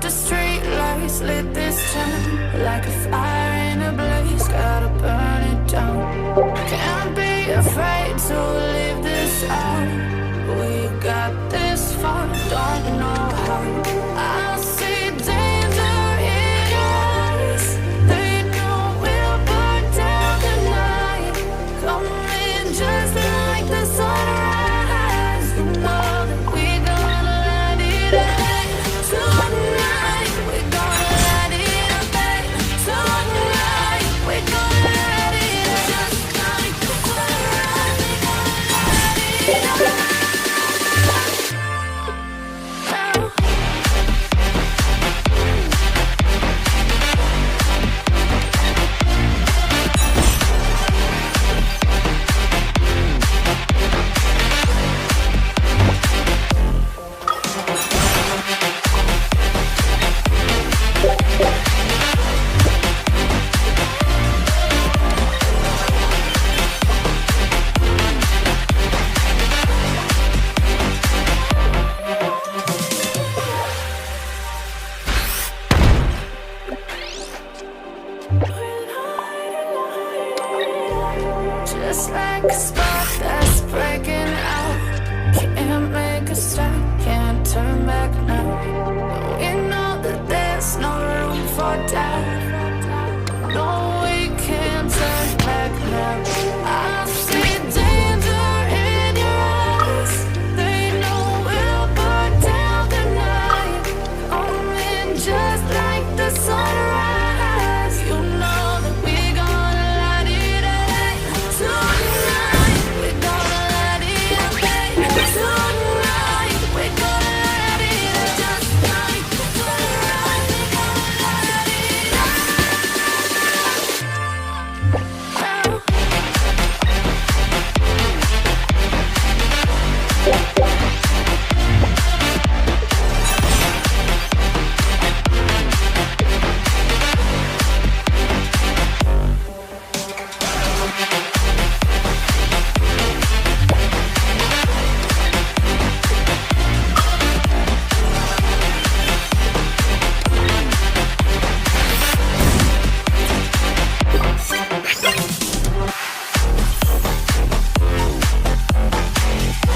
the street lights lit this town like a fire in a blaze, gotta burn it down. Can't be afraid to leave this out. We got this far, don't know how. I see danger in your eyes. They know we'll burn down the night. Coming just like the sunrise. You know that we gonna let it end. Tonight we gonna let it end. Tonight we gonna let it end. Just like the sunrise, we gonna let it end. Just like a spark that's breaking out, can't make a stop.